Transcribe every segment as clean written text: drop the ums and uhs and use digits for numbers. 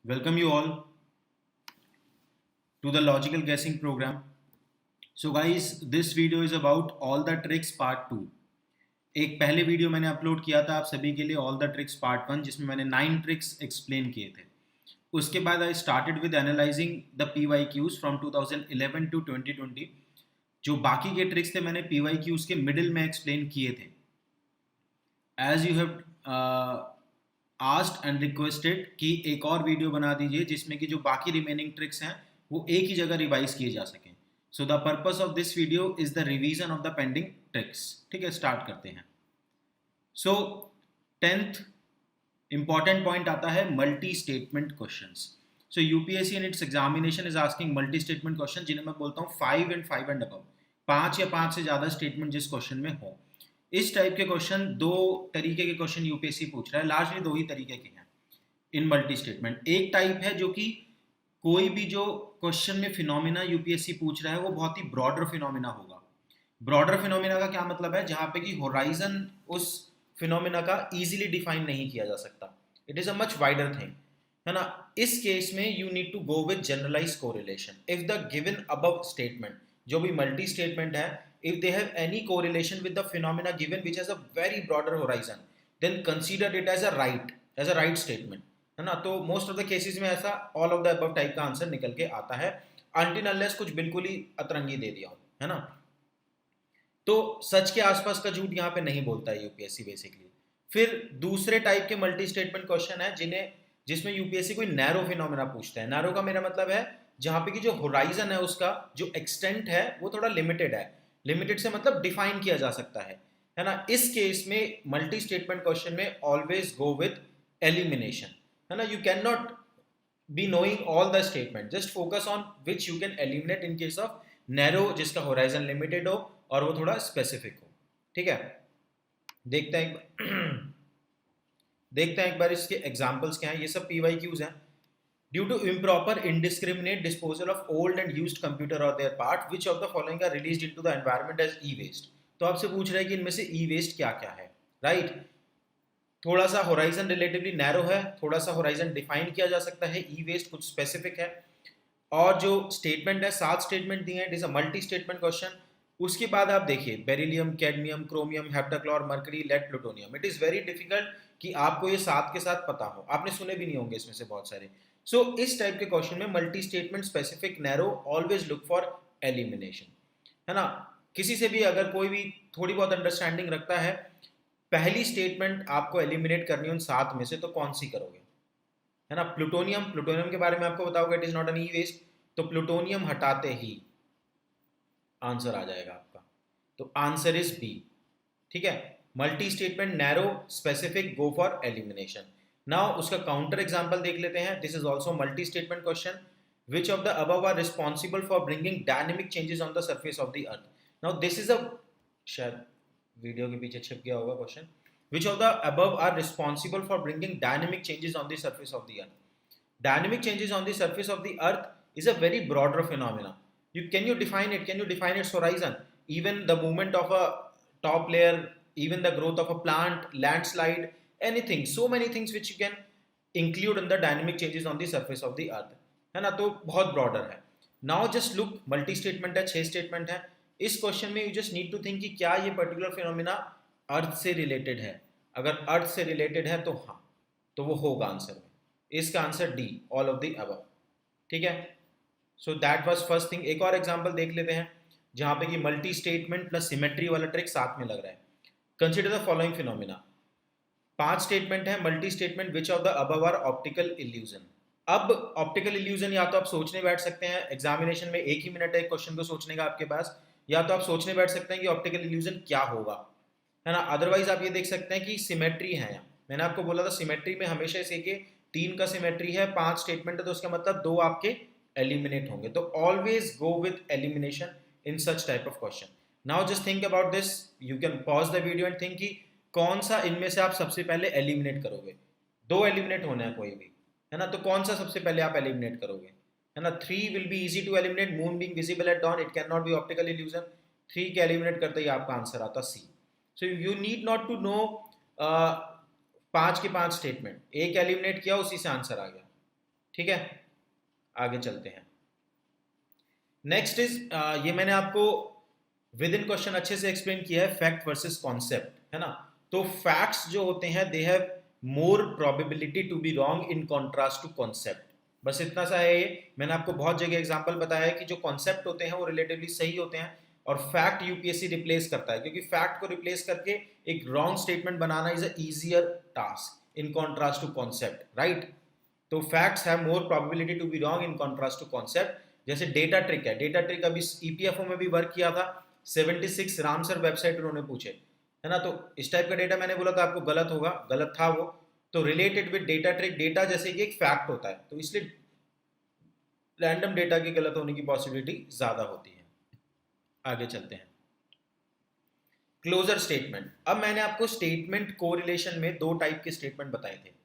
Welcome you all to the logical guessing program. So guys, this video is about all the tricks part 2. एक पहले video मैंने upload किया था आप सभी के लिए ऑल द ट्रिक्स पार्ट 1 जिसमें मैंने 9 ट्रिक्स एक्सप्लेन किए थे. उसके बाद I started with analysing the PYQs from 2011 to 2020. जो बाकी के ट्रिक्स थे मैंने PYQs के मिडिल में एक्सप्लेन किए थे. As you have asked and requested कि एक और वीडियो बना दीजिए जिसमें कि जो बाकी रिमेनिंग ट्रिक्स हैं वो एक ही जगह रिवाइज किए जा सकें. So the purpose of this video is the revision of the pending tricks. ठीक है, स्टार्ट करते हैं. सो 10th इंपॉर्टेंट पॉइंट आता है multi statement questions. So UPSC in its examination is asking multi statement question जिन्हें मैं बोलता हूँ 5 एंड अबव. 5 या 5 से ज़्यादा स्टेटमेंट जिस क्वेश्चन में हो. इस टाइप के क्वेश्चन दो तरीके के क्वेश्चन यूपीएससी पूछ रहा है. लार्जली दो ही तरीके के हैं इन मल्टी स्टेटमेंट. एक टाइप है जो कि कोई भी जो क्वेश्चन में फिनोमिना यूपीएससी पूछ रहा है वो बहुत ही ब्रॉडर फिनोमिना होगा. ब्रॉडर फिनोमिना का क्या मतलब है? जहां पे कि होराइजन उस फिनोमिना का इजीली डिफाइन नहीं किया जा सकता. It is a much wider thing, है ना. इस केस में you need to go with generalize correlation. If the given above statement, जो भी मल्टी स्टेटमेंट है, if they have any correlation with the phenomena given which has a very broader horizon, then consider it as a right statement, है ना. तो most of the cases में ऐसा all of the above type का answer निकल के आता है अनटिल अनलेस कुछ बिल्कुल ही अतरंगी दे दिया हो, है ना. तो सच के आसपास का झूठ यहाँ पे नहीं बोलता है यूपीएससी बेसिकली. फिर दूसरे टाइप के मल्टी स्टेटमेंट क्वेश्चन है जिसमें यूपीएससी कोई नैरो फिनोमेना पूछता है. नैरो का मेरा मतलब है जहां पे कि जो होराइजन है उसका जो एक्सटेंट है वो थोड़ा लिमिटेड है. लिमिटेड से मतलब डिफाइन किया जा सकता है ना. इस केस में मल्टी स्टेटमेंट क्वेश्चन में ऑलवेज गो विद एलिमिनेशन, है ना. You can not be knowing all the statement, just focus on which you can eliminate in case of narrow जिसका होराइजन लिमिटेड हो और वो थोड़ा स्पेसिफिक हो. ठीक है, देखते हैं देखते हैं एक बार इसके एग्जाम्पल्स क्या हैं. ये सब PYQs हैं. Due to improper indiscriminate disposal of old and used computer or their part, which of the following are released into the environment as e-waste? तो आपसे पूछ रहा है कि इनमें से e-waste क्या क्या है, राइट. थोड़ा सा होराइजन रिलेटिवली नैरो है, थोड़ा सा होराइजन डिफाइन किया जा सकता है. ई-वेस्ट कुछ स्पेसिफिक है. और जो स्टेटमेंट है 7 स्टेटमेंट दिए हैं. It is a multi statement question. उसके बाद आप देखिए beryllium, cadmium, chromium, heptachlor, mercury, lead, plutonium. It is very difficult कि आपको ये 7 के साथ पता हो. आपने सुने भी नहीं होंगे इसमें से बहुत सारे. सो इस टाइप के क्वेश्चन में multi statement specific narrow always look for elimination, है ना. किसी से भी अगर कोई भी थोड़ी बहुत अंडरस्टैंडिंग रखता है, पहली स्टेटमेंट आपको एलिमिनेट करनी है उन 7 में से, तो कौन सी करोगे, है ना. प्लूटोनियम के बारे में आपको बताओगे it is not an E waste, तो प्लूटोनियम हटाते ही आंसर आ जाएगा आपका. तो आंसर इज बी. ठीक है, multi statement narrow specific go for elimination. Now उसका काउंटर एग्जांपल देख लेते हैं. This is also multi statement question. Which of the above are responsible for bringing dynamic changes on the surface of the earth. Now this is a, शायद video के पीछे छिप गया होगा question. Which of the above are responsible for bringing dynamic changes on the surface of the earth. Dynamic changes on the surface of the earth is a very broader phenomena. Can you define it? Can you define its horizon? Even the movement of a top layer, even the growth of a plant, landslide, anything. So many things which you can include in the dynamic changes on the surface of the earth. है ना, तो बहुत broader है. Now just look, multi statement है, 6 statement है. इस question में you just need to think कि क्या ये particular phenomena अर्थ से रिलेटेड है. अगर अर्थ से रिलेटेड है तो हाँ, तो वो होगा आंसर में. इसका answer D, all of the above. ठीक है, so that was first thing. एक और एग्जांपल देख लेते हैं जहां पे कि मल्टी स्टेटमेंट प्लस सिमेट्री वाला ट्रिक साथ में लग रहा है. Consider the following phenomena. 5 statement है multi statement. Which of the above are optical illusion. अब ऑप्टिकल इल्यूजन या तो आप सोचने बैठ सकते हैं, एग्जामिनेशन में 1 ही मिनट है क्वेश्चन को सोचने का आपके पास, या तो आप सोचने बैठ सकते हैं कि ऑप्टिकल इल्यूजन क्या होगा, है ना. अदरवाइज आप ये देख सकते हैं कि सिमेट्री है. मैंने आपको बोला था सिमेट्री में हमेशा इसे के 3 का सिमेट्री है, 5 स्टेटमेंट है, तो उसका मतलब 2 आपके एलिमिनेट होंगे. तो always go with elimination in such type of question. Now just think about this. You can pause the video and think कि कौन सा इनमें से आप सबसे पहले एलिमिनेट करोगे. 2 एलिमिनेट होना है कोई भी, है ना. तो कौन सा सबसे पहले आप एलिमिनेट करोगे, है ना. 3 will be easy to eliminate. Moon being visible at dawn, it can not be optical illusion. 3 के एलिमिनेट करते ही आपका आंसर आता C. So you need not to know 5 के 5 स्टेटमेंट. एक एलिमिनेट किया उसी से आंसर आ गया. ठीक है, आगे चलते हैं। नेक्स्ट इज ये मैंने आपको विद इन क्वेश्चन अच्छे से एक्सप्लेन किया है, फैक्ट वर्सेस कॉन्सेप्ट, है ना। तो फैक्ट्स जो होते हैं they have more probability to be wrong in contrast to concept. बस इतना सा है ये। मैंने आपको बहुत जगह एग्जांपल बताया है कि जो कॉन्सेप्ट होते हैं वो रिलेटिवली सही होते हैं और फैक्ट यूपीएससी रिप्लेस करता है, क्योंकि फैक्ट को रिप्लेस करके एक रॉन्ग स्टेटमेंट बनाना is a easier task in contrast to concept, right. तो facts have more probability to be wrong in contrast to concept. जैसे डेटा ट्रिक है, डेटा ट्रिक अभी ईपीएफओ में भी वर्क किया था, 76 रामसर वेबसाइट उन्होंने पूछे, है ना। तो इस टाइप का डेटा मैंने बोला था आपको गलत होगा, गलत था वो। तो related with data trick, data जैसे कि एक फैक्ट होता है, तो इसलिए रैंडम डेटा के गलत होने की पॉसिबिलिटी ज्यादा होती है। आगे चलते हैं। Closure statement. अब मैंने आपको स्टेटमेंट कोरिलेशन में दो टाइप के स्टेटमेंट बताए थे।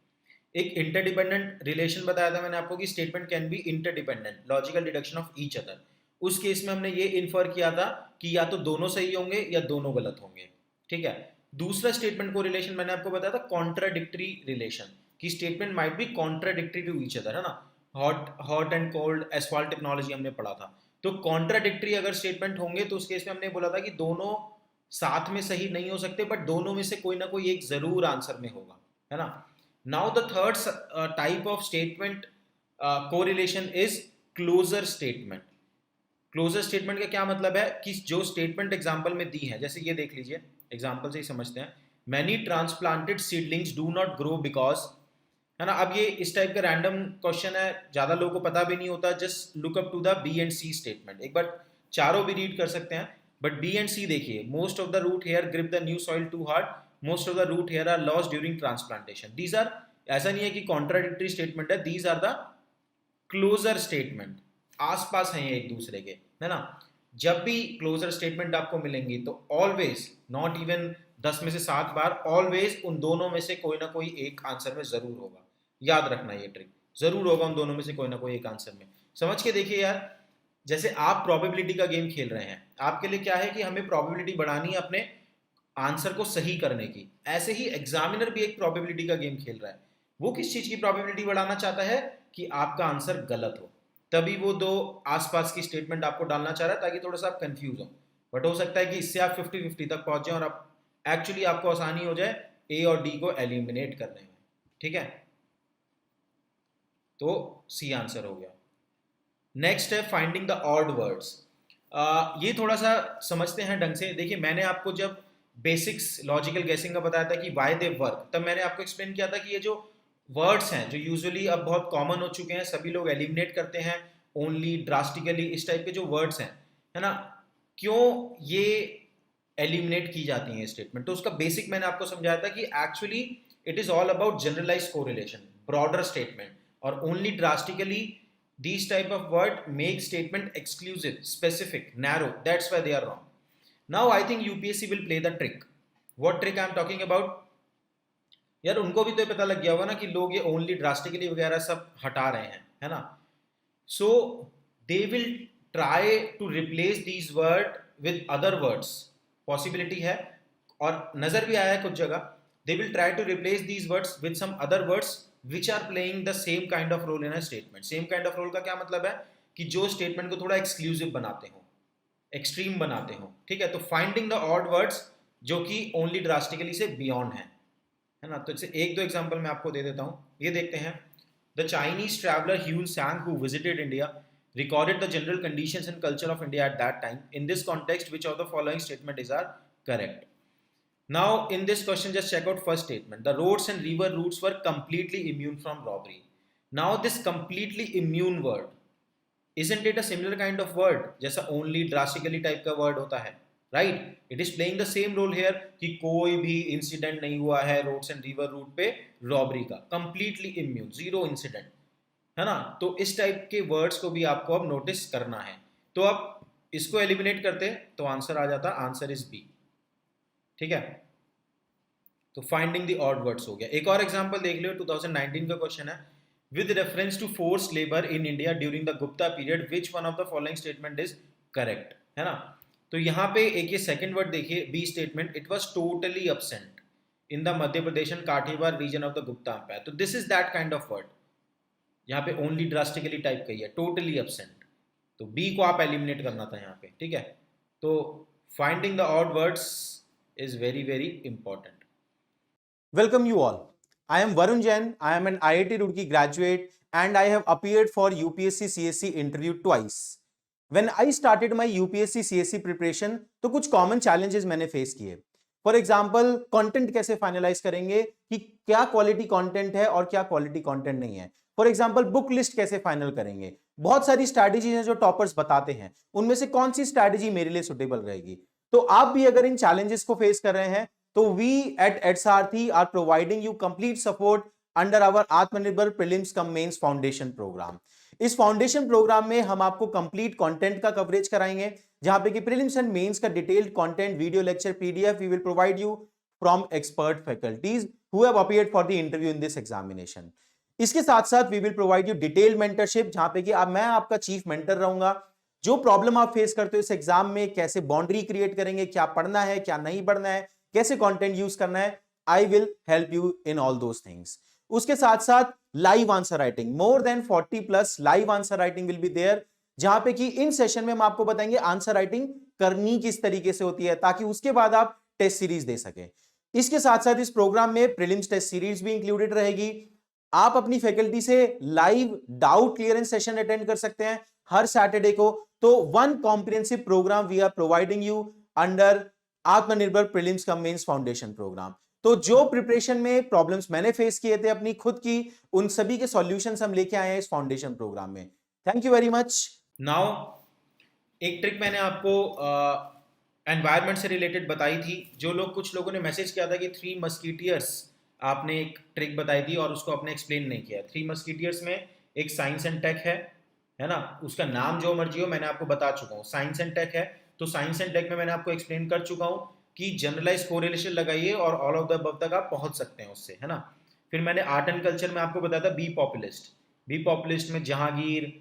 एक इंटरडिपेंडेंट रिलेशन बताया था मैंने आपको कि statement can be interdependent, logical deduction of each other. उस केस में हमने ये इन्फर किया था कि या तो दोनों सही होंगे या दोनों गलत होंगे, ठीक है। दूसरा स्टेटमेंट को रिलेशन मैंने आपको बताया था कॉन्ट्राडिक्टरी रिलेशन, कि statement might be contradictory to each other, है ना। Hot and cold asphalt technology हमने पढ़ा था। तो कॉन्ट्राडिक्टरी अगर स्टेटमेंट होंगे तो उस केस में हमने बोला था कि दोनों साथ में सही नहीं हो सकते, बट दोनों में से कोई ना कोई एक जरूर आंसर में होगा, है ना। Now the third type of statement correlation is closure statement. Closure statement का क्या मतलब है कि जो स्टेटमेंट एग्जांपल में दी है, जैसे ये देख लीजिए, एग्जांपल से ही समझते हैं। Many transplanted seedlings do not grow because, है ना। अब ये इस टाइप का रैंडम क्वेश्चन है, ज्यादा लोगों को पता भी नहीं होता। Just look up to the B and C statement. एक बार चारों भी रीड कर सकते हैं, बट बी एंड सी देखिए। Most of the root hair grip the new soil too hard, most of the root hair are lost during transplantation. These are, ऐसा नहीं है कि कॉन्ट्राडिक्टरी स्टेटमेंट है, these are the closure statement, आसपास हैं एक दूसरे के, है ना। जब भी क्लोजर स्टेटमेंट आपको मिलेंगी तो ऑलवेज, नॉट इवन 10 में से 7 बार, ऑलवेज उन दोनों में से कोई ना कोई एक आंसर में जरूर होगा। याद रखना ये ट्रिक, जरूर होगा उन दोनों में से कोई ना कोई एक आंसर में। समझ के देखिए यार, जैसे आप प्रोबेबिलिटी का गेम खेल रहे हैं, आपके लिए क्या है कि हमें प्रोबेबिलिटी बढ़ानी है अपने आंसर को सही करने की। ऐसे ही एग्जामिनर भी एक प्रोबेबिलिटी का गेम खेल रहा है। वो किस चीज की प्रोबेबिलिटी बढ़ाना चाहता है कि आपका आंसर गलत हो, तभी वो दो आसपास की स्टेटमेंट आपको डालना चाह रहा है ताकि थोड़ा सा आप कंफ्यूज हो। बट हो सकता है कि इससे आप 50-50 तक पहुंच जाए और आप एक्चुअली आपको आसानी हो जाए ए और डी को एलिमिनेट करने में, ठीक है। तो सी आंसर हो गया। नेक्स्ट है फाइंडिंग द ऑड वर्ड्स। ये थोड़ा सा समझते हैं ढंग से। देखिए, मैंने आपको जब बेसिक्स लॉजिकल गेसिंग का बताया था कि वाई दे वर्क, तब मैंने आपको एक्सप्लेन किया था कि ये जो वर्ड्स हैं जो यूजुअली अब बहुत कॉमन हो चुके हैं, सभी लोग एलिमिनेट करते हैं, ओनली, ड्रास्टिकली, इस टाइप के जो वर्ड्स हैं, है ना, क्यों ये एलिमिनेट की जाती हैं स्टेटमेंट। तो उसका बेसिक मैंने आपको समझाया था कि actually it is all about generalize correlation, broader statement, और only drastically these type of word make statement exclusive, specific, narrow, that's why they are wrong. Now I think UPSC will play the trick. What trick I am talking about? यार उनको भी तो पता लग गया होगा ना कि लोग ये ओनली ड्रास्टिकली वगैरह सब हटा रहे हैं, है ना। So they will try to replace these word with other words, possibility है, और नजर भी आया है कुछ जगह। They will try to replace these words with some other words which are playing the same kind of role in a statement. Same kind of role का क्या मतलब है कि जो स्टेटमेंट को थोड़ा एक्सक्लूसिव बनाते हो, एक्सट्रीम बनाते हो, ठीक है। तो फाइंडिंग द ऑड वर्ड्स जो कि ओनली ड्रास्टिकली से बियॉन्ड है ना। तो इससे एक दो एग्जांपल मैं आपको दे देता हूँ, ये देखते हैं। द चाइनीज ट्रैवलर ह्यून सांग who visited India recorded the general conditions and culture of India at that time. In this context, which of the following statement is are correct? Now, in this question, just check out first statement. The roads and river routes were completely immune from robbery. Now, this completely immune word, isn't it a similar kind of word? जैसा only drastically type का word होता है, right? It is playing the same role here कि कोई भी incident नहीं हुआ है roads and river route पे robbery का, completely immune, zero incident, है ना। तो इस टाइप के वर्ड्स को भी आपको अब नोटिस करना है। तो अब इसको एलिमिनेट करते तो आंसर आ जाता, आंसर इज बी, ठीक है। तो फाइंडिंग द ऑड वर्ड्स हो गया। एक और एग्जांपल देख लो, 2019 का क्वेश्चन है। With reference to force labour in India during the Gupta period which one of the following statement is correct, है ना। तो यहाँ पे एक ये सेकंड वर्ड देखिए, B statement, it was totally absent in the Madhya Pradesh and Kathiawar region of the Gupta empire. तो this is that kind of word, यहाँ पे ओनली ड्रास्टिकली टाइप कही है, टोटली एब्सेंट, तो बी को आप एलिमिनेट करना था यहाँ पे, ठीक है। तो finding the odd words is very very important. Welcome you all. I am Varun Jain. I am an IIT Roorkee graduate and I have appeared for UPSC CSC interview twice. When I started my UPSC CSC preparation, तो कुछ common challenges मैंने face किए. For example, content कैसे finalize करेंगे कि क्या quality content है और क्या quality content नहीं है. For example, book list कैसे final करेंगे. बहुत सारी strategies हैं जो toppers बताते हैं, उनमें से कौन सी strategy मेरे लिए suitable रहेगी. तो आप भी अगर इन challenges को face कर रहे हैं तो we at EdSaarthi are providing you complete support under our Atmanirbhar Prelims cum Mains Foundation program. इस फाउंडेशन प्रोग्राम में हम आपको कंप्लीट कंटेंट का कवरेज कराएंगे, जहां पे कि प्रीलिम्स एंड मेंस का detailed content, video lecture, PDF we will provide you from expert faculties who have appeared for the interview in this examination. इसके साथ साथ we will provide you detailed mentorship, जहां पे कि मैं आपका चीफ मेंटर रहूंगा. जो प्रॉब्लम आप फेस करते हो इस एग्जाम में, कैसे बाउंड्री क्रिएट करेंगे, क्या पढ़ना है क्या नहीं पढ़ना है, कैसे कंटेंट यूज करना है, I will help you in all those things. उसके साथ साथ live answer writing, more than 40 plus live answer writing will be there, जहां पे कि इन सेशन में हम आपको बताएंगे आंसर राइटिंग करनी किस तरीके से होती है, ताकि उसके बाद आप टेस्ट सीरीज दे सके. इसके साथ साथ इस प्रोग्राम में प्रीलिम्स टेस्ट सीरीज भी इंक्लूडेड रहेगी. आप अपनी फैकल्टी से live doubt clearance session attend कर सकते हैं हर सैटरडे को. तो one comprehensive programme we are providing you under Atmanirbhar prelims cum mains foundation programme. तो जो प्रिपरेशन में प्रॉब्लम्स मैंने फेस किए थे अपनी खुद की, उन सभी के सॉल्यूशंस हम लेके आए हैं इस फाउंडेशन प्रोग्राम में. Thank you very much. Now एक ट्रिक मैंने आपको एनवायरनमेंट से रिलेटेड बताई थी. जो लोग, कुछ लोगों ने मैसेज किया था कि 3 मस्कीटियर्स आपने एक ट्रिक बताई थी और उसको आपने एक्सप्लेन नहीं किया. 3 मस्कीटियर्स में एक साइंस एंड टेक है ना, उसका नाम जो मर्जी हो मैंने आपको बता चुका हूँ. साइंस एंड टेक है, तो साइंस एंड टेक में मैंने आपको एक्सप्लेन कर चुका हूँ कि जनरलाइज कोरिलेशन लगाइए और ऑल ऑफ द अबव तक आप पहुंच सकते हैं उससे, है ना. फिर मैंने आर्ट एंड कल्चर में आपको बताया था बी पॉपुलिस्ट. बी पॉपुलिस्ट में जहांगीर,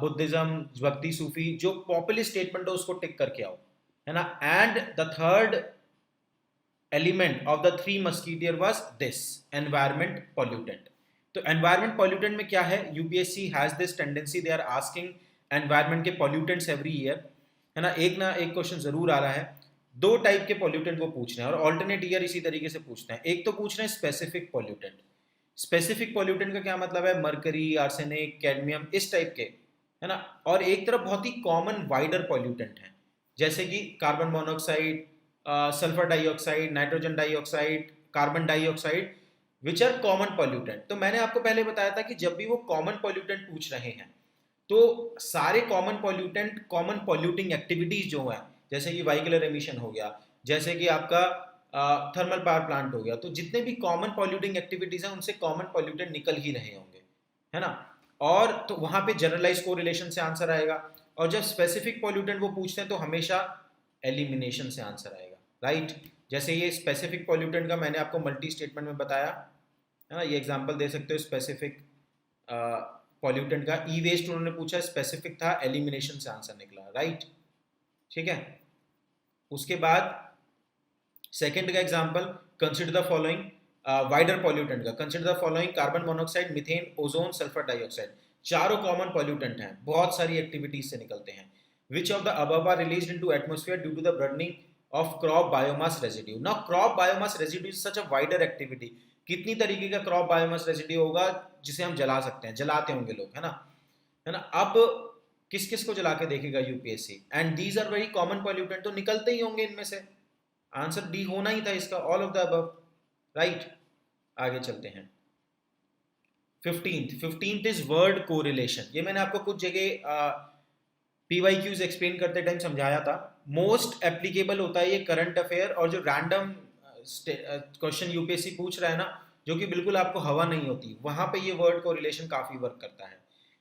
बुद्धिज्म, भक्ति, सूफी, जो पॉपुलिस्ट स्टेटमेंट हो उसको टिक करके आओ, है ना. And the third element of the 3 musketeer was this environment pollutant. तो एनवायरमेंट पॉल्यूटेंट में क्या है, UPSC has this tendency, they are asking environment के पॉल्यूटेंट्स एवरी ईयर, है ना एक क्वेश्चन जरूर आ रहा है. 2 टाइप के पॉल्यूटेंट वो पूछ रहे हैं और ऑल्टरनेट ईयर इसी तरीके से पूछते हैं. एक तो पूछ रहे हैं स्पेसिफिक पॉल्यूटेंट. स्पेसिफिक पॉल्यूटेंट का क्या मतलब है, मरकरी, आर्सेनिक, कैडमियम, इस टाइप के, है ना. और एक तरफ बहुत ही कॉमन वाइडर पॉल्यूटेंट है, जैसे कि carbon monoxide, sulphur dioxide, nitrogen dioxide, carbon dioxide, which are common pollutant. तो मैंने आपको पहले बताया था कि जब भी वो कॉमन पॉल्यूटेंट पूछ रहे हैं तो सारे common pollutant, common polluting activities जो है, जैसे कि व्हीकलर एमिशन हो गया, जैसे कि आपका थर्मल पावर प्लांट हो गया, तो जितने भी कॉमन पॉल्यूटिंग एक्टिविटीज हैं उनसे कॉमन पॉल्यूटेंट निकल ही रहे होंगे, है ना. और तो वहां पे जनरलाइज कोरिलेशन से आंसर आएगा. और जब स्पेसिफिक पॉल्यूटेंट वो पूछते हैं तो हमेशा एलिमिनेशन से आंसर आएगा, राइट. जैसे ये स्पेसिफिक पॉल्यूटेंट का मैंने आपको मल्टी स्टेटमेंट में बताया, है ना. ये एग्जांपल दे सकते हो स्पेसिफिक पॉल्यूटेंट का. ई वेस्ट उन्होंने पूछा, स्पेसिफिक था, एलिमिनेशन से आंसर निकला, राइट. ठीक है. उसके बाद सेकंड का example, consider the following, wider pollutant का, consider the following carbon monoxide, methane, ozone, sulphur dioxide. चारों कॉमन पॉल्यूटेंट हैं, बहुत सारी एक्टिविटीज से निकलते हैं. Which of the above are released into atmosphere due to the burning of crop biomass residue. Now crop biomass residue is such a wider activity. कितनी तरीके का क्रॉप बायोमास रेजिड्यू होगा जिसे हम जला सकते हैं, जलाते होंगे लोग, है ना. अब किस किस को जला के देखेगा UPSC, and these are very common pollutant, तो निकलते ही होंगे इनमें से. आंसर डी होना ही था इसका, all of the above, right. आगे चलते हैं. 15th is word correlation. ये मैंने आपको कुछ जगह पीवाईक्यूज एक्सप्लेन करते टाइम समझाया था. मोस्ट एप्लीकेबल होता है ये करंट अफेयर और जो रैंडम क्वेश्चन यूपीएससी पूछ रहा है ना, जो कि बिल्कुल आपको हवा नहीं होती, वहां पे ये वर्ड कोरिलेशन काफी वर्क करता है.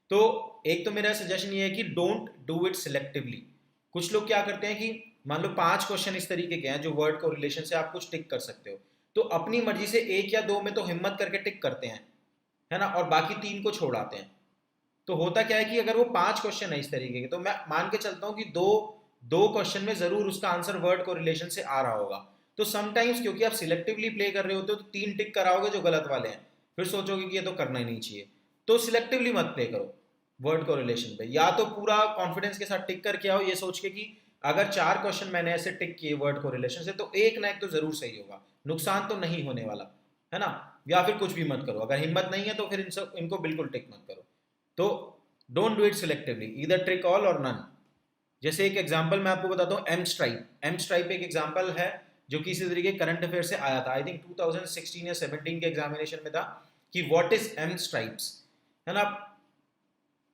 तो एक तो मेरा सजेशन ये है कि डोंट डू इट सिलेक्टिवली. कुछ लोग क्या करते हैं कि मान लो 5 क्वेश्चन इस तरीके के हैं जो वर्ड कोरिलेशन से आप कुछ टिक कर सकते हो, तो अपनी मर्जी से 1 या 2 में तो हिम्मत करके टिक करते हैं, है ना, और बाकी 3 को छोड़ आते हैं. तो होता क्या है कि अगर वो 5 क्वेश्चन है इस तरीके के, तो मैं मान के चलता हूँ कि दो क्वेश्चन में जरूर उसका आंसर वर्ड कोरिलेशन से आ रहा होगा. तो समटाइम्स क्योंकि आप सिलेक्टिवली प्ले कर रहे होते हो तो 3 टिक कराओगे जो गलत वाले हैं, फिर सोचोगे कि ये तो करना ही नहीं चाहिए. तो सिलेक्टिवली मत प्ले करो वर्ड कोरिलेशन पे, या तो पूरा कॉन्फिडेंस के साथ टिक करके आओ ये सोच के कि अगर 4 क्वेश्चन मैंने ऐसे टिक किए वर्ड कोरिलेशन से तो एक ना एक तो जरूर सही होगा, नुकसान तो नहीं होने वाला है ना। या फिर कुछ भी मत करो, अगर हिम्मत नहीं है तो फिर इनको बिल्कुल टिक मत करो। तो don't do it selectively, either trick all और नन। जैसे एक एग्जांपल मैं आपको बताता हूँ, एम स्ट्राइप एक एग्जांपल है जो कि इसी तरीके करंट अफेयर से आया था, आई थिंक 2016 या 17 के एग्जामिनेशन में था कि व्हाट इज एम स्ट्राइप्स, है ना।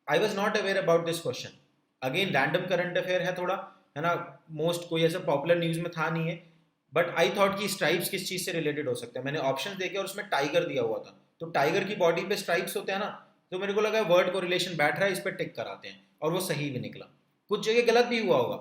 I was not aware about this question, again random current affair है थोड़ा, है ना, मोस्ट कोई ऐसा पॉपुलर न्यूज में था नहीं है, बट आई थॉट कि स्ट्राइप्स किस चीज से रिलेटेड हो सकते हैं। मैंने ऑप्शन देखे और उसमें टाइगर दिया हुआ था, तो टाइगर की बॉडी पे स्ट्राइप्स होते हैं ना, तो मेरे को लगा वर्ड कोरिलेशन बैठ रहा है, इस पर टिक कराते हैं, और वो सही भी निकला। कुछ जगह गलत भी हुआ होगा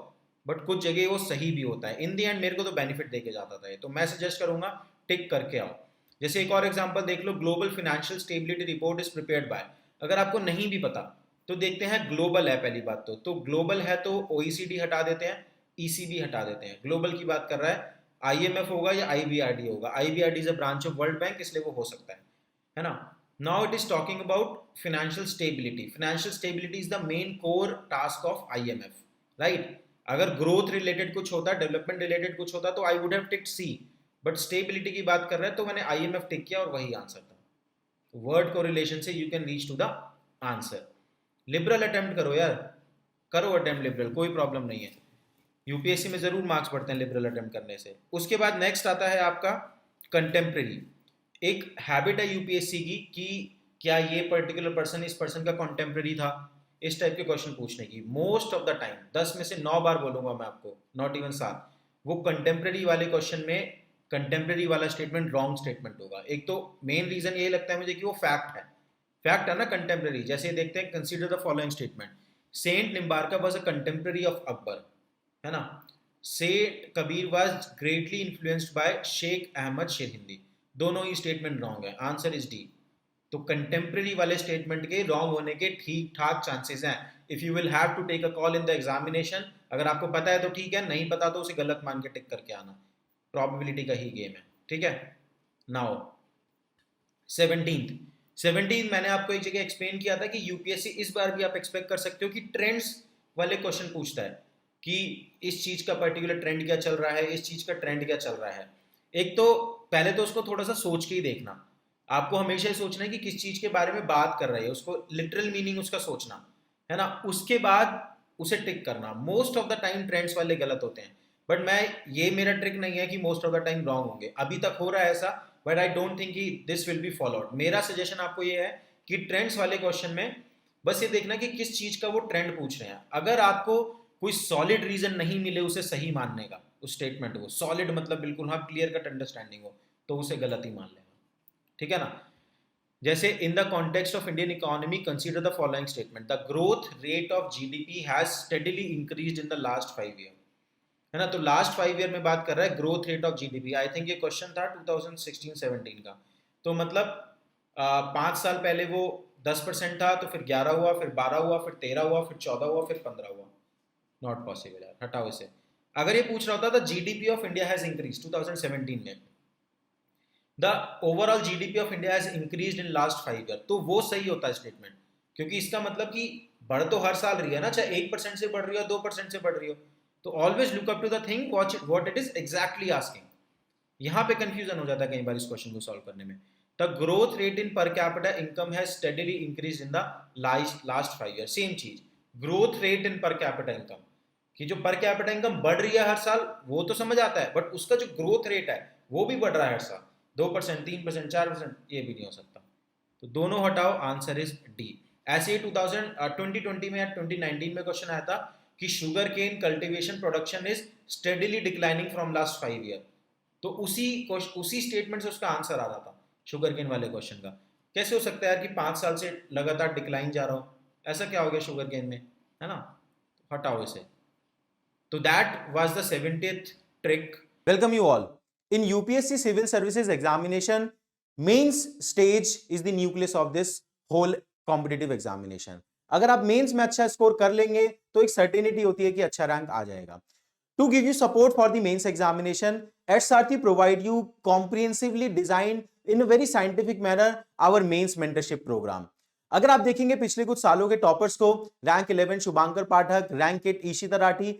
बट कुछ जगह वो सही भी होता है। इन दी एंड मेरे को तो बेनिफिट देके जाता था ये, तो मैं सजेस्ट करूंगा टिक करके आओ। जैसे एक और एग्जांपल देख लो, global financial stability report is prepared by, अगर आपको नहीं भी पता तो देखते हैं ग्लोबल है पहली बात तो ग्लोबल है तो ओईसीडी हटा देते हैं, ईसीबी हटा देते हैं, ग्लोबल की बात कर रहा है, आईएमएफ होगा या आईबीआरडी होगा, IBRD is a branch of World Bank इसलिए वो हो सकता है ना। Now it is talking about financial stability, financial stability is the main core task of IMF, right. अगर ग्रोथ रिलेटेड कुछ होता, डेवलपमेंट रिलेटेड कुछ होता तो I would have ticked C, but stability की बात कर रहे हैं तो मैंने आईएमएफ टिक किया और वही आंसर था। वर्ड कोरिलेशन से you can reach to the answer. Liberal attempt करो यार, करो अटेम्प्ट लिबरल, कोई प्रॉब्लम नहीं है, यूपीएससी में जरूर मार्क्स बढ़ते हैं लिबरल अटेम्प्ट करने से। उसके बाद नेक्स्ट आता है आपका कंटेम्प्रेरी। एक हैबिट है यूपीएससी की कि क्या ये पर्टिकुलर पर्सन इस पर्सन का कंटेम्प्रेरी था, इस टाइप के क्वेश्चन पूछने की। मोस्ट ऑफ द टाइम 10 में से 9 बार बोलूंगा मैं आपको, नॉट इवन 7, वो कंटेम्प्रेरी वाले क्वेश्चन में कंटेम्प्रेरी वाला स्टेटमेंट रॉन्ग स्टेटमेंट होगा। एक तो मेन रीजन यही लगता है मुझे कि वो फैक्ट है ना कंटेम्प्रेरी। जैसे देखते हैं, consider the following statement, saint Nimbarka was a contemporary of Akbar, है ना। Saint Kabir was greatly influenced by Sheikh Ahmad Sirhindi, दोनों ही स्टेटमेंट रॉन्ग है, आंसर इज डी। तो कंटेम्प्रेरी वाले स्टेटमेंट के रॉन्ग होने के ठीक ठाक चांसेस हैं। If you will have to take a call in the examination, अगर आपको पता है तो ठीक है, नहीं पता तो उसे गलत मान के टिक करके आना, प्रोबेबिलिटी का ही गेम है, ठीक है। नाउ 17 मैंने आपको एक जगह एक्सप्लेन किया था कि यूपीएससी इस बार भी आप एक्सपेक्ट कर सकते हो कि ट्रेंड्स वाले क्वेश्चन पूछता है कि इस चीज का पर्टिकुलर ट्रेंड क्या चल रहा है, इस चीज का ट्रेंड क्या चल रहा है। एक तो पहले तो उसको थोड़ा सा सोच के ही देखना, आपको हमेशा ही सोचना है कि किस चीज के बारे में बात कर रही है, उसको लिटरल मीनिंग उसका सोचना है ना, उसके बाद उसे टिक करना। Most of the time trends वाले गलत होते हैं, बट मैं ये मेरा ट्रिक नहीं है कि most of the time wrong होंगे, अभी तक हो रहा है ऐसा, बट आई डोंट थिंक कि दिस विल बी फॉलोड। मेरा सजेशन आपको ये है कि ट्रेंड्स वाले क्वेश्चन में बस ये देखना कि किस चीज का वो ट्रेंड पूछ रहे हैं। अगर आपको कोई सॉलिड रीजन नहीं मिले उसे सही मानने का, उस स्टेटमेंट को सॉलिड मतलब बिल्कुल हाँ क्लियर कट अंडरस्टैंडिंग हो, तो उसे गलत ही मान लेना, ठीक है ना। जैसे in the context of Indian economy consider the following statement, the growth rate of GDP has steadily increased in the last 5 year, है ना। तो लास्ट 5 ईयर में बात कर रहा है growth rate of GDP. I think ये क्वेश्चन था 2016-17 का, तो मतलब 5 साल पहले वो 10% था, तो फिर 11 हुआ, फिर 12 हुआ, फिर 13 हुआ, फिर 14 हुआ, फिर 15 हुआ। नॉट पॉसिबल यार, हटाओ इसे। अगर ये पूछ रहा होता the GDP of India has increase 2017 में, the overall GDP of India has increased in last 5 year, तो वो सही होता है स्टेटमेंट, क्योंकि इसका मतलब कि बढ़ तो हर साल रही है ना, चाहे 1% से बढ़ रही हो 2% से बढ़ रही हो, तो always look up to the thing what it is exactly asking. यहाँ पे कंफ्यूजन हो जाता है कई बार इस क्वेश्चन को सॉल्व करने में। The growth rate in per capita income has steadily increased in the last 5 year, same चीज, growth rate in per capita income, कि जो पर कैपिटा इनकम बढ़ रही है हर साल वो तो समझ आता है, बट उसका जो ग्रोथ रेट है वो भी बढ़ रहा है हर साल, 2%, 3%, 4%, ये भी नहीं हो सकता। तो दोनों हटाओ, आंसर इज डी। ऐसे ही 2020 में या 2019 में क्वेश्चन आया था कि sugar cane cultivation production is steadily declining from last 5 year, तो उसी स्टेटमेंट से उसका आंसर आ रहा था शुगर केन वाले क्वेश्चन का। कैसे हो सकता है यार कि 5 साल से लगातार डिक्लाइन जा रहा हो, ऐसा क्या हो गया शुगर केन में, है ना। हटाओ इसे। तो that was the 70th trick. Welcome you all. In UPSC Civil Services examination, mains stage is the nucleus of this whole competitive examination. अगर आप मेंस में अच्छा स्कोर कर लेंगे तो एक सर्टेनिटी होती है कि अच्छा रैंक आ जाएगा। To give you support for the mains examination, SRT provide you comprehensively designed in a very scientific manner our mains mentorship program. अगर आप देखेंगे पिछले कुछ सालों के टॉपर्स को, rank 11 Shubhankar Pathak, rank 8 Ishita Rathi,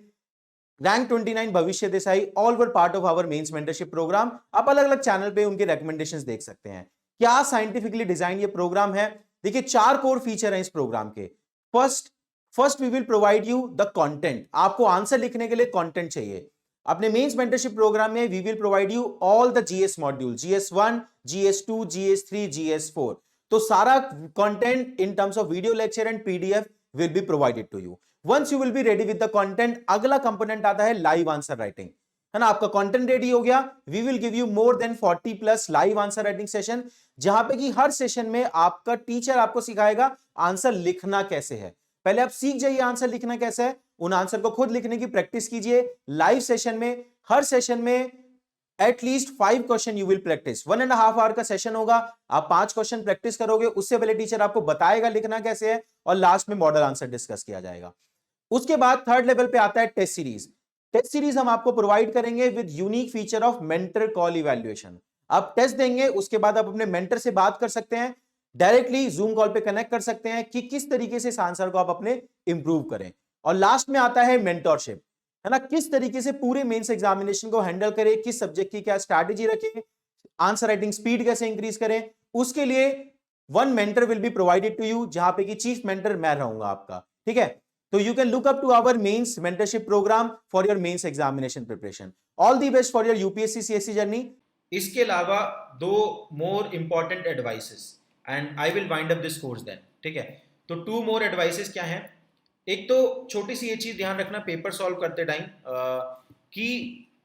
rank 29 Bhavishya Desai, all were part of our mains mentorship program. आप अलग अलग चैनल पे उनके रिकमेंडेशंस देख सकते हैं। क्या साइंटिफिकली डिजाइन ये प्रोग्राम है? देखिए 4 कोर फीचर हैं इस प्रोग्राम के। First first we will provide you the content. आपको आंसर लिखने के लिए कंटेंट चाहिए। अपने मेंस मेंटरशिप प्रोग्राम में we will provide you all the GS module, GS1, GS2, GS3, GS4। तो सारा content in terms of video lecture and PDF will be provided to you. Once you will be ready with the content, अगला component आता है live answer writing, है ना। आपका content ready हो गया, we will give you more than 40 plus live answer writing session, जहां पे कि हर सेशन में आपका टीचर आपको सिखाएगा आंसर लिखना कैसे है। पहले आप सीख जाइए आंसर लिखना कैसे है, उन आंसर को खुद लिखने की प्रैक्टिस कीजिए। लाइव सेशन में, हर सेशन में at least 5 question you will practice. 1.5 hour का सेशन होगा, आप 5 क्वेश्चन प्रैक्टिस करोगे, उससे पहले टीचर आपको बताएगा लिखना कैसे है, और लास्ट में मॉडल आंसर डिस्कस किया जाएगा। उसके बाद थर्ड लेवल पे आता है टेस्ट सीरीज। टेस्ट सीरीज हम आपको प्रोवाइड करेंगे with unique feature of mentor call evaluation. आप टेस्ट देंगे, उसके बाद आप अपने मेंटर से बात कर सकते हैं, डायरेक्टली जूम कॉल पे कनेक्ट कर सकते हैं कि किस तरीके से इस आंसर को आप अपने इंप्रूव करें। और लास्ट में आता है मेंटरशिप, है ना, किस तरीके से पूरे मेंस एग्जामिनेशन को हैंडल करें, किस सब्जेक्ट की क्या स्ट्रैटेजी रखें, आंसर राइटिंग स्पीड कैसे इंक्रीज करें। उसके लिए one mentor will be provided to you, जहां पे कि चीफ मेंटर मैं रहूंगा आपका, ठीक है। तो you can look up to our mains mentorship program for your mains examination preparation. All the best for your UPSC CSC journey. इसके अलावा 2 more important advices and I will wind up this course then, ठीक है। तो 2 मोर advices क्या हैं? एक तो छोटी सी ये चीज ध्यान रखना पेपर सॉल्व करते टाइम कि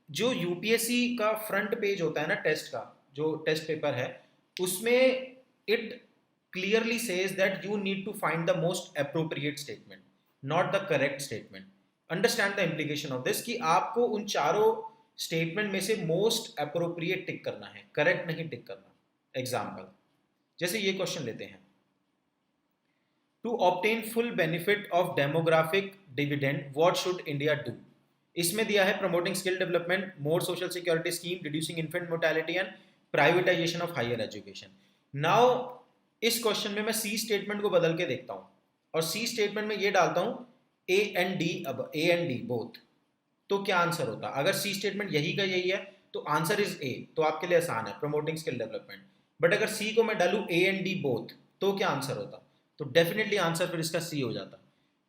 जो यूपीएससी का फ्रंट पेज होता है ना, टेस्ट का जो टेस्ट पेपर है, उसमें it clearly says that you need to find the most appropriate statement, not the correct statement. Understand the implication of this कि आपको उन चारों स्टेटमेंट में से मोस्ट अप्रोप्रिएट टिक करना है, करेक्ट नहीं टिक करना। एग्जाम्पल, जैसे ये क्वेश्चन लेते हैं, to obtain full benefit of demographic dividend what should India do. इसमें दिया है promoting skill development, more social security scheme, reducing infant mortality and privatization of higher education. Now इस क्वेश्चन में मैं सी स्टेटमेंट को बदल के देखता हूं और सी स्टेटमेंट में ये डालता हूं ए एंड डी, अब ए एंड डी बोथ, तो क्या आंसर होता? अगर सी स्टेटमेंट यही का यही है तो आंसर इज ए, तो आपके लिए आसान है, प्रमोटिंग स्किल डेवलपमेंट। बट अगर सी को मैं डालूं ए एंड डी बोथ, तो क्या आंसर होता? तो डेफिनेटली आंसर फिर इसका सी हो जाता।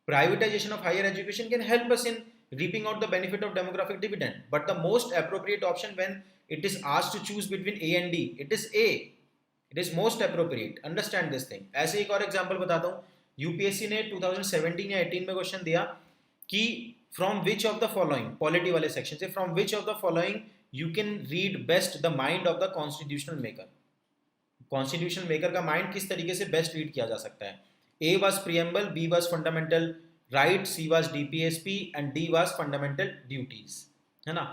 Privatization of higher education can help us in reaping out the benefit of demographic dividend, but the most appropriate option when it is asked to choose between A and D, it is A, it is most appropriate. Understand this thing. ऐसे एक और example बताता हूँ, UPSC ने 2017 या 18 में question दिया कि from which of the following, polity वाले सेक्शन से, from which of the following you can read best the mind of the constitutional maker. Constitutional maker का माइंड किस तरीके से बेस्ट रीड किया जा सकता है? A was preamble, B was fundamental right, C was DPSP and D was fundamental duties, है ना।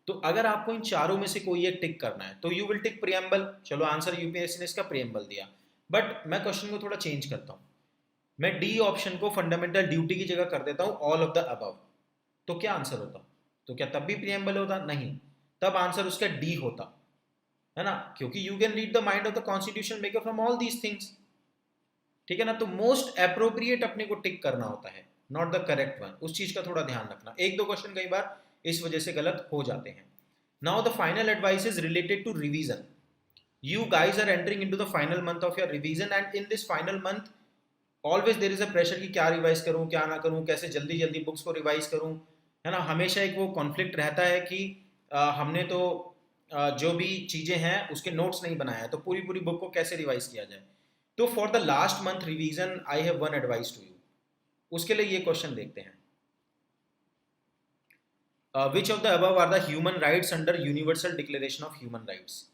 तो अगर आपको इन चारों में से कोई एक टिक करना है तो यू विल टिक प्रियम्बल। चलो आंसर यूपीएससी ने इसका प्रियम्बल दिया, बट मैं क्वेश्चन को थोड़ा चेंज करता हूँ, मैं डी ऑप्शन को फंडामेंटल ड्यूटी की जगह कर देता हूँ ऑल ऑफ द अबव, तो क्या आंसर होता? तो क्या तब भी प्रियम्बल होता? नहीं, तब आंसर उसका डी होता, है ना, क्योंकि you can read the mind of the constitution maker from all these things, ठीक है ना। तो मोस्ट अप्रोप्रिएट अपने को टिक करना होता है, नॉट द करेक्ट वन। उस चीज का थोड़ा ध्यान रखना, एक दो क्वेश्चन कई बार इस वजह से गलत हो जाते हैं। Now the final advice is related to revision. You guys are entering into the final month of your revision and in this final month always there is a pressure कि क्या रिवाइज करूँ, क्या ना करूँ, कैसे जल्दी जल्दी बुक्स को रिवाइज करूँ, है ना। हमेशा एक वो कॉन्फ्लिक्ट रहता है कि हमने तो जो भी चीज़ें हैं उसके नोट्स नहीं बनाया है, तो पूरी पूरी बुक को कैसे रिवाइज किया जाए। तो for the last month revision I have one advice to you. उसके लिए ये क्वेश्चन देखते हैं, which of the above are the human rights under universal declaration of human rights.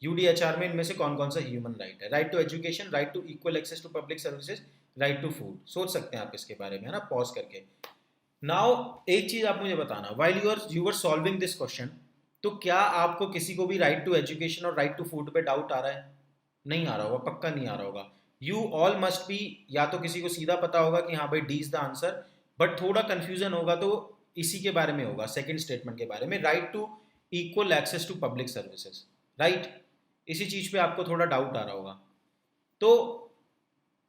UDHR में इनमें से कौन कौन सा ह्यूमन राइट है? Right to education, right to equal access to public services, right to food. सोच सकते हैं आप इसके बारे में, है ना, पॉज करके। नाउ एक चीज आप मुझे बताना, while you are solving this question, तो क्या आपको किसी को भी राइट टू एजुकेशन और राइट टू फूड पे डाउट आ रहा है? नहीं आ रहा होगा, पक्का नहीं आ रहा होगा। यू ऑल मस्ट बी, या तो किसी को सीधा पता होगा कि हाँ भाई D is the answer, but थोड़ा कंफ्यूजन होगा तो इसी के बारे में होगा, सेकेंड स्टेटमेंट के बारे में, right to equal access to public services, right. इसी चीज पे आपको थोड़ा डाउट आ रहा होगा। तो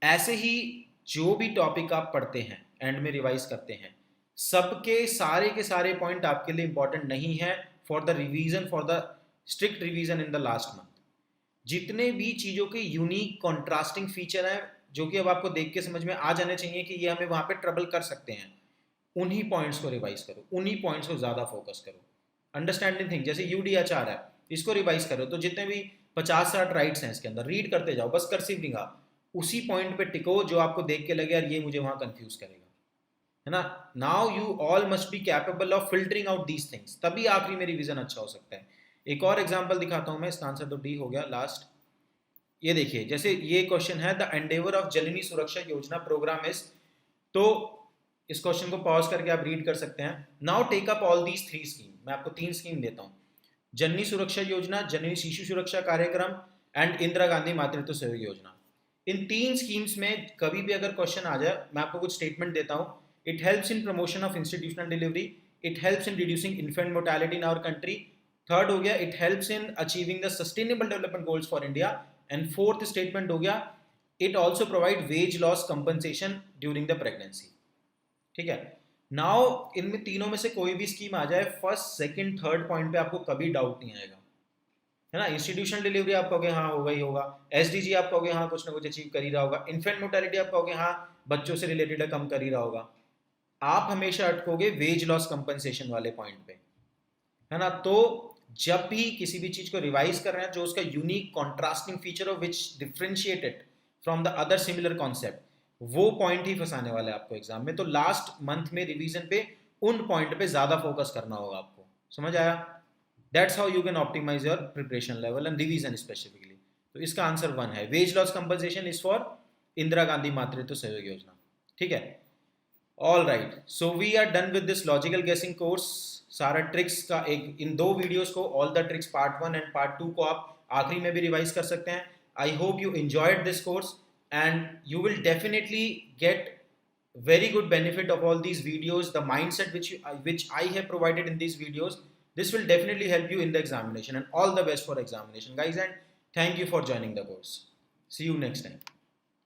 ऐसे ही जो भी टॉपिक आप पढ़ते हैं एंड में रिवाइज करते हैं, सबके सारे के सारे पॉइंट आपके लिए इंपॉर्टेंट नहीं है for the revision, for the strict revision in the last month. जितने भी चीज़ों के यूनिक कॉन्ट्रास्टिंग फीचर हैं जो कि अब आपको देख के समझ में आ जाने चाहिए कि ये हमें वहाँ पे ट्रबल कर सकते हैं, उन्हीं पॉइंट्स को रिवाइज करो, उन्हीं पॉइंट्स को ज़्यादा फोकस करो। अंडरस्टैंडिंग थिंग, जैसे UDHR है, इसको रिवाइज करो तो जितने भी 50-60 राइट्स हैं इसके अंदर रीड करते जाओ, बस कर्सिव लिखा, उसी पॉइंट पे टिको जो आपको देख के लगे यार ये मुझे वहाँ कंफ्यूज करेगा, है ना। Now you all must be capable of filtering out these things, तभी आखिरी में रिवीजन अच्छा हो सकता है। एक और एग्जांपल दिखाता हूँ मैं, इसका आंसर तो डी हो गया लास्ट। ये देखिए, जैसे ये क्वेश्चन है, द एंडेवर ऑफ जननी सुरक्षा योजना प्रोग्राम इज, तो इस क्वेश्चन को पॉज करके आप रीड कर सकते हैं। Now take up all these 3 scheme, मैं आपको 3 स्कीम देता हूँ, जननी सुरक्षा योजना, जननी शिशु सुरक्षा कार्यक्रम एंड इंदिरा गांधी मातृत्व सहयोग योजना। इन 3 स्कीम्स में कभी भी अगर क्वेश्चन आ जाए, मैं आपको कुछ स्टेटमेंट देता हूँ। It helps in promotion of institutional delivery, it helps in reducing infant mortality in our country, third हो गया it helps in achieving the sustainable development goals for India, and fourth statement हो गया it also provide wage loss compensation during the pregnancy. ठीक है, now इनमें तीनों में से कोई भी स्कीम आ जाए, फर्स्ट सेकंड थर्ड पॉइंट पे आपको कभी डाउट नहीं आएगा, है ना। इंस्टीट्यूशनल डिलीवरी आप कहोगे हाँ होगा ही होगा, SDG आप कहोगे हाँ कुछ ना कुछ अचीव कर ही रहा होगा, इन्फेंट मोर्टेलिटी आप कहोगे हाँ बच्चों से रिलेटेड है कम कर ही रहा होगा, आप हमेशा अटकोगे वेज लॉस कंपनसेशन वाले पॉइंट पे, है ना। तो जब भी किसी भी चीज को रिवाइज कर रहे हैं, जो उसका यूनिक कॉन्ट्रास्टिंग फीचर हो which differentiated from the other similar concept, वो पॉइंट ही फंसाने वाले आपको एग्जाम में। तो लास्ट मंथ में रिवीजन पे उन पॉइंट पे ज्यादा फोकस करना होगा आपको, समझ आया। That's how you can optimize your preparation level and revision specifically. तो इसका आंसर 1 है, wage loss compensation is for Indira Gandhi Matritva Sahyog Yojana. ठीक है, all right, so we are done with this logical guessing course. सारा ट्रिक्स का एक, इन 2 वीडियोस को, all the tricks part 1 and part 2 को आप आखिरी में भी रिवाइज कर सकते हैं। I hope you enjoyed this course and you will definitely get very good benefit of all these videos, the mindset which I have provided in these videos. This will definitely help you in the examination, and all the best for examination guys, and thank you for joining the course. See you next time.